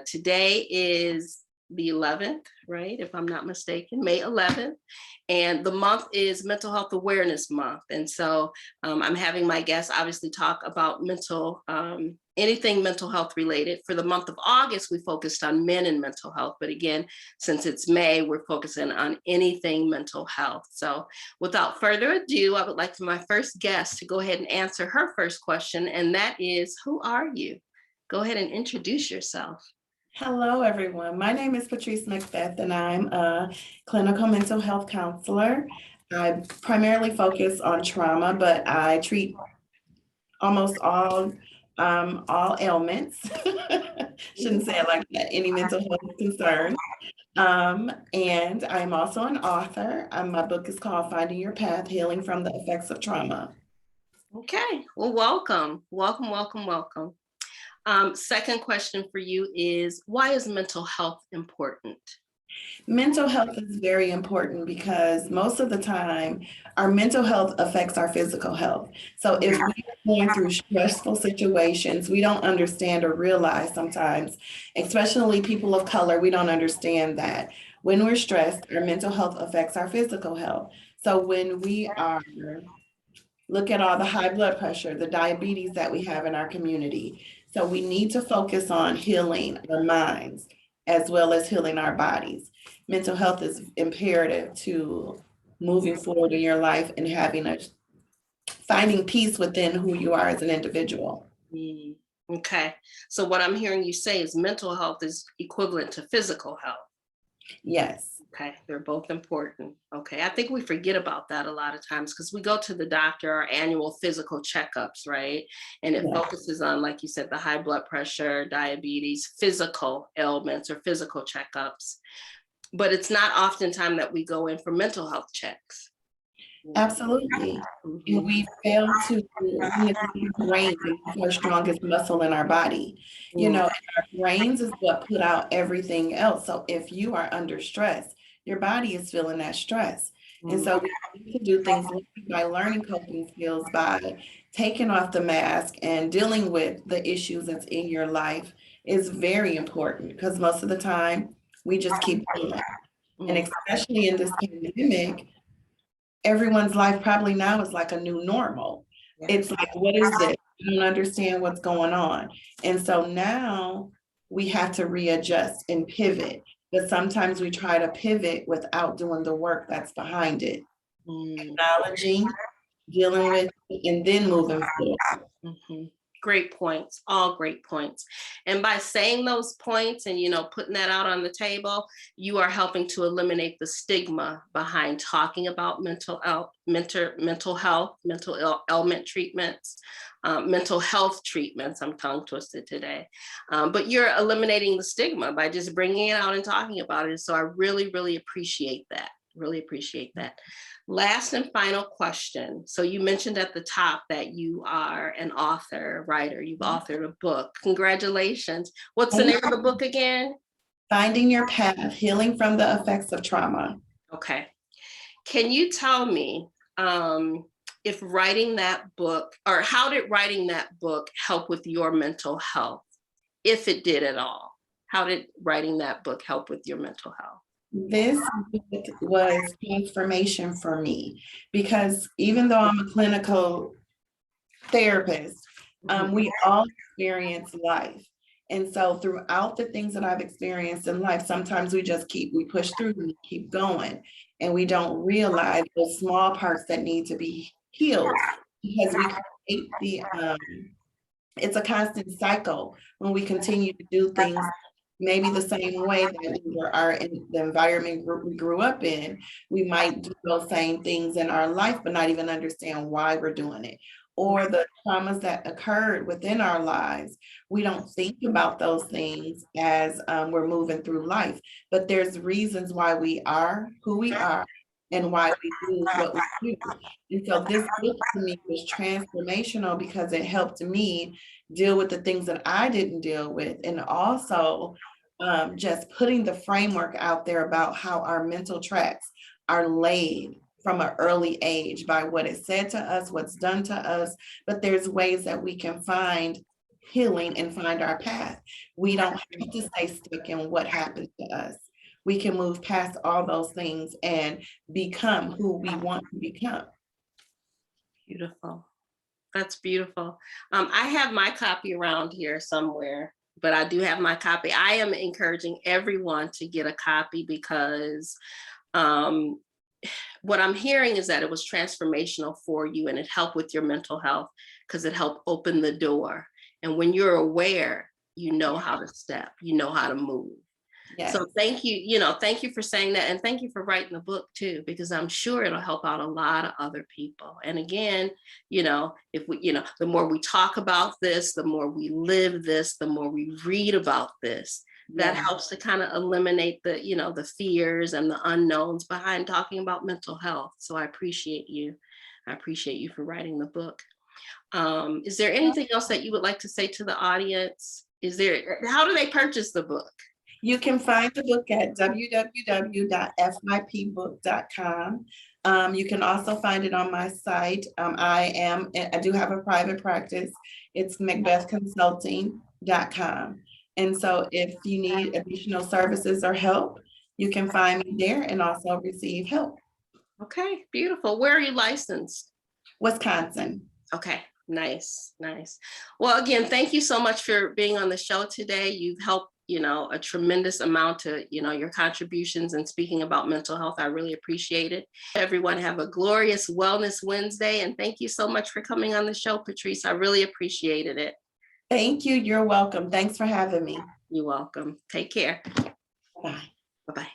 Today is the 11th, right? If I'm not mistaken, May 11th. And the month is Mental Health Awareness Month. And so I'm having my guests obviously talk about anything mental health related. For the month of August, we focused on men and mental health. But again, since it's May, we're focusing on anything mental health. So without further ado, I would like for my first guest to go ahead and answer her first question. And that is, who are you? Go ahead and introduce yourself. Hello, everyone. My name is Patrice Macbeth, and I'm a clinical mental health counselor. I primarily focus on trauma, but I treat almost all ailments. Shouldn't say it like that. Any mental health concern. And I'm also an author. My book is called Finding Your Path: Healing from the Effects of Trauma. Okay. Well, welcome. Second question for you is, why is mental health important? Mental health is very important because most of the time, our mental health affects our physical health. So if we're going through stressful situations, we don't understand or realize sometimes, especially people of color, we don't understand that when we're stressed, our mental health affects our physical health. So when we are look at all the high blood pressure, the diabetes that we have in our community. So we need to focus on healing our minds as well as healing our bodies. Mental health is imperative to moving forward in your life and finding peace within who you are as an individual. Okay. So what I'm hearing you say is mental health is equivalent to physical health. Yes. Okay, they're both important. Okay, I think we forget about that a lot of times because we go to the doctor, our annual physical checkups, right? And it focuses on, like you said, the high blood pressure, diabetes, physical ailments or physical checkups. But it's not oftentimes that we go in for mental health checks. Absolutely. And we fail to limit the brain, our strongest muscle in our body. You know, our brains is what put out everything else. So if you are under stress, your body is feeling that stress. And so we need to do things by learning coping skills, by taking off the mask and dealing with the issues that's in your life is very important because most of the time we just keep going. And especially in this pandemic, everyone's life probably now is like a new normal. It's like, what is this? I don't understand what's going on. And so now we have to readjust and pivot. But sometimes we try to pivot without doing the work that's behind it. Acknowledging, dealing with, and then moving forward. Great points, all great points. And by saying those points and, putting that out on the table, you are helping to eliminate the stigma behind talking about mental health, mental ailment treatments, mental health treatments. I'm tongue twisted today. But you're eliminating the stigma by just bringing it out and talking about it. So I really, really appreciate that. Really appreciate that. Last and final question. So you mentioned at the top that you are an author, writer. You've authored a book. Congratulations. What's the name of the book again? Finding Your Path: Healing from the Effects of Trauma. Okay. Can you tell me if writing that book, or how did writing that book help with your mental health? If it did at all, how did writing that book help with your mental health? This book was transformation for me because even though I'm a clinical therapist, we all experience life. And so throughout the things that I've experienced in life, sometimes we push through and keep going. And we don't realize those small parts that need to be healed because we create it's a constant cycle when we continue to do things maybe the same way that we are in the environment we grew up in. We might do those same things in our life, but not even understand why we're doing it. Or the traumas that occurred within our lives, we don't think about those things as we're moving through life. But there's reasons why we are who we are and why we do what we do. And so this book to me was transformational because it helped me deal with the things that I didn't deal with, and also just putting the framework out there about how our mental tracks are laid from an early age by what is said to us, what's done to us, but there's ways that we can find healing and find our path. We don't have to stay stuck in what happened to us. We can move past all those things and become who we want to become. Beautiful. That's beautiful. I have my copy around here somewhere, but I do have my copy. I am encouraging everyone to get a copy because um, what I'm hearing is that it was transformational for you and it helped with your mental health because it helped open the door. And when you're aware, you know how to step, you know how to move. Yes. So thank you, thank you for saying that. And thank you for writing the book too, because I'm sure it'll help out a lot of other people. And again, if we, the more we talk about this, the more we live this, the more we read about this, that Yeah. helps to kind of eliminate the, the fears and the unknowns behind talking about mental health. So I appreciate you. I appreciate you for writing the book. Is there anything else that you would like to say to the audience? How do they purchase the book? You can find the book at www.fypbook.com. You can also find it on my site. I do have a private practice. It's macbethconsulting.com. And so if you need additional services or help, you can find me there and also receive help. Okay, beautiful. Where are you licensed? Wisconsin. Okay, nice, nice. Well, again, thank you so much for being on the show today. You've helped, a tremendous amount to, your contributions and speaking about mental health. I really appreciate it. Everyone have a glorious Wellness Wednesday. And thank you so much for coming on the show, Patrice. I really appreciated it. Thank you. You're welcome. Thanks for having me. You're welcome. Take care. Bye. Bye-bye.